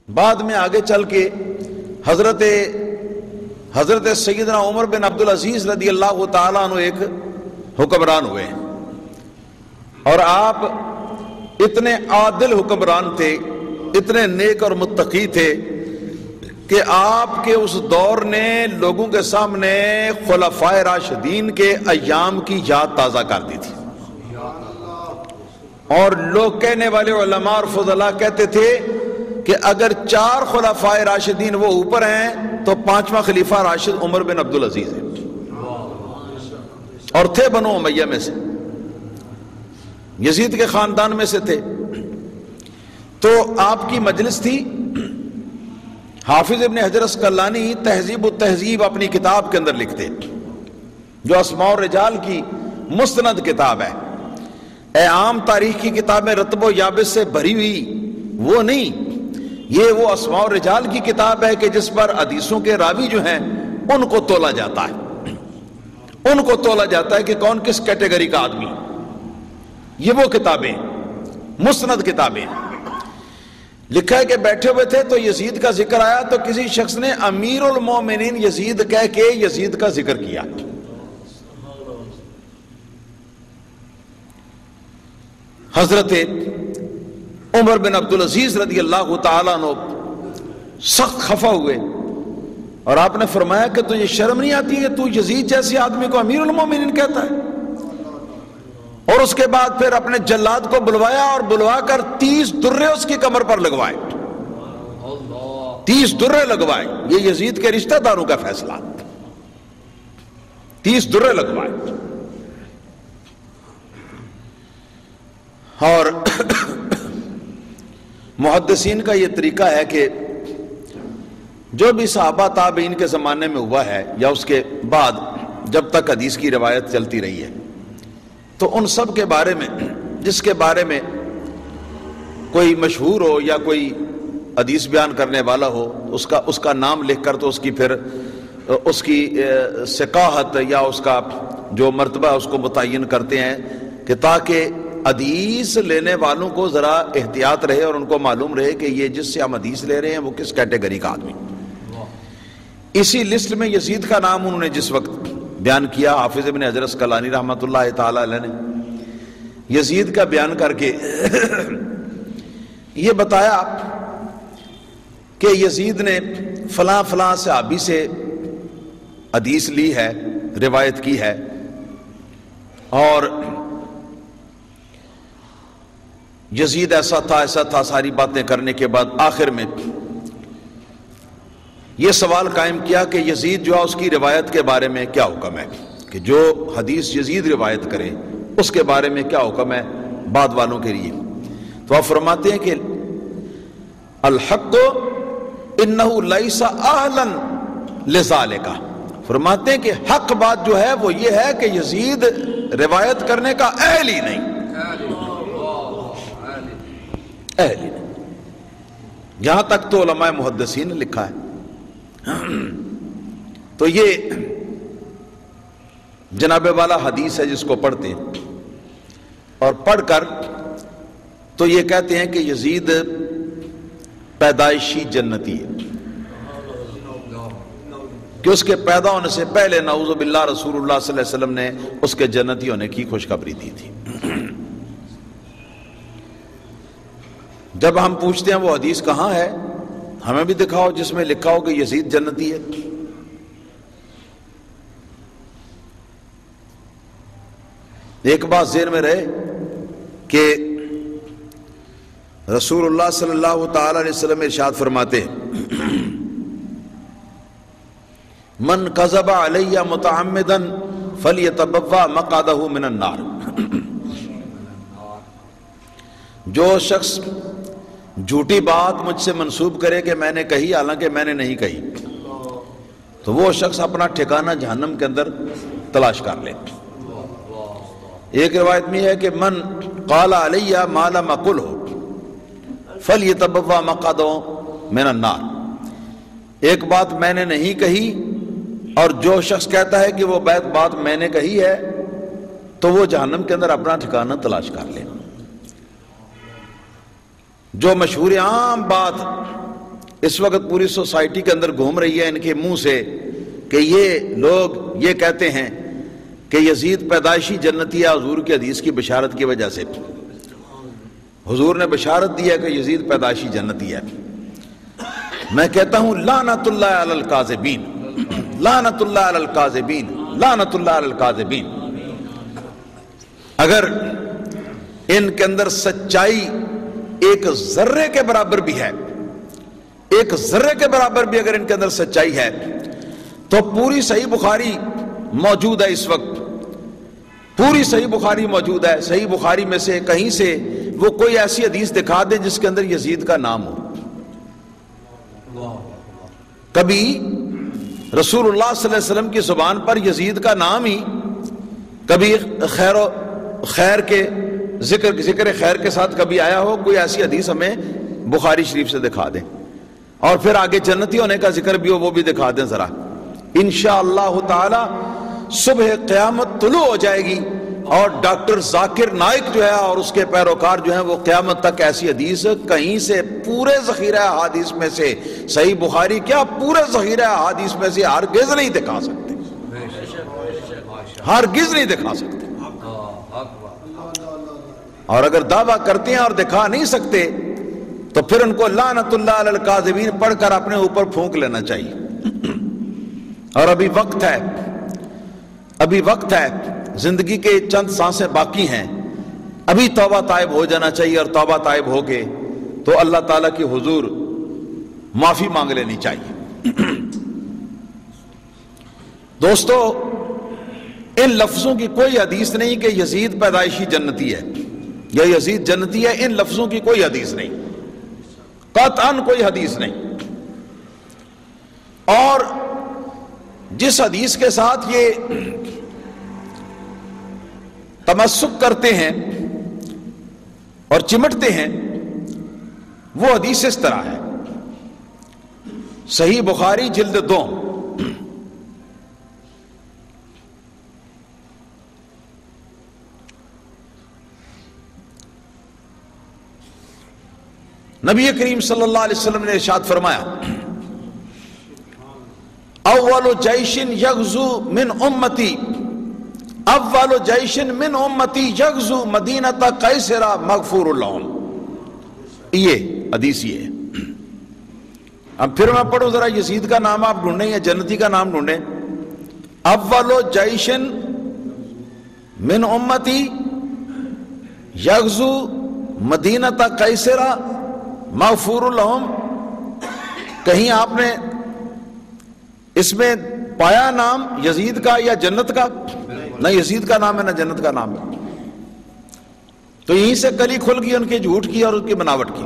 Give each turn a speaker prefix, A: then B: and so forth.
A: بعد میں آگے چل کے حضرت سیدنا عمر بن عبدالعزیز رضی اللہ تعالیٰ عنہ ایک حکمران ہوئے، اور آپ اتنے عادل حکمران تھے، اتنے نیک اور متقی تھے کہ آپ کے اس دور نے لوگوں کے سامنے خلفائے راشدین کے ایام کی یاد تازہ کر دی تھی، اور لوگ کہنے والے علماء اور فضلاء کہتے تھے کہ اگر 4 خلفائے راشدین وہ اوپر ہیں تو 5واں خلیفہ راشد عمر بن عبدالعزیز ہے، اور تھے بنو امیہ میں سے، یزید کے خاندان میں سے تھے۔ تو آپ کی مجلس تھی۔ حافظ ابن حجر اسقلانی تہذیب التہذیب اپنی کتاب کے اندر لکھتے، جو اسماء الرجال کی مستند کتاب ہے، اے عام تاریخ کی کتابیں رتب و یابس سے بھری ہوئی وہ نہیں، یہ وہ اسماء الرجال کی کتاب ہے کہ جس پر حدیثوں کے راوی جو ہیں ان کو تولا جاتا ہے، ان کو تولا جاتا ہے کہ کون کس کیٹیگری کا آدمی۔ یہ وہ کتابیں، مسند کتابیں۔ لکھا ہے کہ بیٹھے ہوئے تھے تو یزید کا ذکر آیا تو کسی شخص نے امیر المومنین یزید کہہ کے یزید کا ذکر کیا۔ حضرت عمر بن عبدالعزیز رضی اللہ تعالیٰ عنہ سخت خفا ہوئے، اور آپ نے فرمایا کہ تجھے شرم نہیں آتی کہ تو یزید جیسے آدمی کو امیر المومنین کہتا ہے؟ اور اس کے بعد پھر اپنے جلاد کو بلوایا اور بلوا کر 30 درے اس کی کمر پر لگوائے، 30 درے لگوائے۔ یہ یزید کے رشتہ داروں کا فیصلہ، 30 درے لگوائے۔ اور محدثین کا یہ طریقہ ہے کہ جو بھی صحابہ تابعین کے زمانے میں ہوا ہے یا اس کے بعد جب تک حدیث کی روایت چلتی رہی ہے، تو ان سب کے بارے میں جس کے بارے میں کوئی مشہور ہو یا کوئی حدیث بیان کرنے والا ہو، اس کا نام لکھ کر تو اس کی پھر اس کی ثقاہت یا اس کا جو مرتبہ اس کو متعین کرتے ہیں، کہ تاکہ حدیث لینے والوں کو ذرا احتیاط رہے اور ان کو معلوم رہے کہ یہ جس سے ہم حدیث لے رہے ہیں وہ کس کیٹیگری کا آدمی۔ اسی لسٹ میں یزید کا نام انہوں نے جس وقت بیان کیا، حافظ ابن حجر اسقلانی رحمۃ اللہ تعالی علیہ نے یزید کا بیان کر کے یہ بتایا کہ یزید نے فلاں فلاں صحابی سے حدیث لی ہے، روایت کی ہے، اور یزید ایسا تھا، ساری باتیں کرنے کے بعد آخر میں یہ سوال قائم کیا کہ یزید جو ہے اس کی روایت کے بارے میں کیا حکم ہے، کہ جو حدیث یزید روایت کرے اس کے بارے میں کیا حکم ہے بعد والوں کے لیے۔ تو آپ فرماتے ہیں کہ الحق انہ لیس اہلا لذالک، فرماتے ہیں کہ حق بات جو ہے وہ یہ ہے کہ یزید روایت کرنے کا اہل ہی نہیں، اہل ہی نہیں۔ یہاں تک تو علماء محدثین نے لکھا ہے۔ تو یہ جناب والا حدیث ہے جس کو پڑھتے ہیں، اور پڑھ کر تو یہ کہتے ہیں کہ یزید پیدائشی جنتی ہے، کہ اس کے پیدا ہونے سے پہلے نعوذ باللہ رسول اللہ صلی اللہ علیہ وسلم نے اس کے جنتی ہونے کی خوشخبری دی تھی۔ جب ہم پوچھتے ہیں وہ حدیث کہاں ہے، ہمیں بھی دکھاؤ جس میں لکھا ہو کہ یزید جنتی ہے۔ ایک بات ذہن میں رہے کہ رسول اللہ صلی اللہ تعالی علیہ وسلم ارشاد فرماتے ہیں، من کذب علی متعمدا فلیتبوأ مقعدہ من النار، جو شخص جھوٹی بات مجھ سے منسوب کرے کہ میں نے کہی حالانکہ میں نے نہیں کہی، تو وہ شخص اپنا ٹھکانہ جہنم کے اندر تلاش کر لے۔ ایک روایت میں ہے کہ من قال علی ما لم اقلہ فلیتبوأ مقعدہ من النار، ایک بات میں نے نہیں کہی اور جو شخص کہتا ہے کہ وہ بات میں نے کہی ہے تو وہ جہنم کے اندر اپنا ٹھکانہ تلاش کر لے۔ جو مشہور عام بات اس وقت پوری سوسائٹی کے اندر گھوم رہی ہے ان کے منہ سے کہ یہ لوگ یہ کہتے ہیں کہ یزید پیدائشی جنتی ہے حضور کی حدیث کی بشارت کی وجہ سے. حضور نے بشارت دی ہے کہ یزید پیدائشی جنتی ہے. میں کہتا ہوں لعنت اللہ علی الکاذبین، لعنت اللہ علی الکاذبین، لعنت اللہ علی الکاذبین. اگر ان کے اندر سچائی ایک ذرے کے برابر بھی ہے، ایک ذرے کے برابر بھی اگر ان کے اندر سچائی ہے تو پوری صحیح بخاری موجود ہے اس وقت، پوری صحیح بخاری موجود ہے. صحیح بخاری میں سے کہیں سے وہ کوئی ایسی حدیث دکھا دے جس کے اندر یزید کا نام ہو. کبھی رسول اللہ صلی اللہ علیہ وسلم کی زبان پر یزید کا نام ہی کبھی خیر کے ذکر خیر کے ساتھ کبھی آیا ہو، کوئی ایسی حدیث ہمیں بخاری شریف سے دکھا دیں. اور پھر آگے جنتی ہونے کا ذکر بھی ہو وہ بھی دکھا دیں ذرا. انشاءاللہ تعالی صبح قیامت طلوع ہو جائے گی اور ڈاکٹر ذاکر نائک جو ہے اور اس کے پیروکار جو ہیں وہ قیامت تک ایسی حدیث کہیں سے پورے ذخیرہ احادیث میں سے، صحیح بخاری کیا پورے ذخیرہ احادیث میں سے ہرگز نہیں دکھا سکتے، ہرگز نہیں دکھا سکتے. اور اگر دعویٰ کرتے ہیں اور دکھا نہیں سکتے تو پھر ان کو لعنت اللہ علی الکاذبین پڑھ کر اپنے اوپر پھونک لینا چاہیے. اور ابھی وقت ہے، ابھی وقت ہے، زندگی کے چند سانسیں باقی ہیں، ابھی توبہ طائب ہو جانا چاہیے. اور توبہ طائب ہو کے تو اللہ تعالیٰ کی حضور معافی مانگ لینی چاہیے. دوستو ان لفظوں کی کوئی حدیث نہیں کہ یزید پیدائشی جنتی ہے یا یزید جنتی ہے، ان لفظوں کی کوئی حدیث نہیں، قطعاً کوئی حدیث نہیں. اور جس حدیث کے ساتھ یہ تمسک کرتے ہیں اور چمٹتے ہیں وہ حدیث اس طرح ہے. صحیح بخاری جلد 2 نبی کریم صلی اللہ علیہ وسلم نے ارشاد فرمایا اول جیش یغزو من امتی، اول جیش من امتی یغزو مدینہ قیصر مغفور لہم. یہ حدیث یہ ہے. اب پھر میں پڑھوں ذرا، یزید کا نام آپ ڈھونڈیں یا جنتی کا نام ڈھونڈیں. اول جیش من امتی یغزو مدینہ قیصر مغفور لہم. کہیں آپ نے اس میں پایا نام یزید کا یا جنت کا؟ نہ یزید کا نام ہے نہ جنت کا نام ہے. تو یہیں سے کلی کھل گئی ان کے جھوٹ کی اور ان کی بناوٹ کی.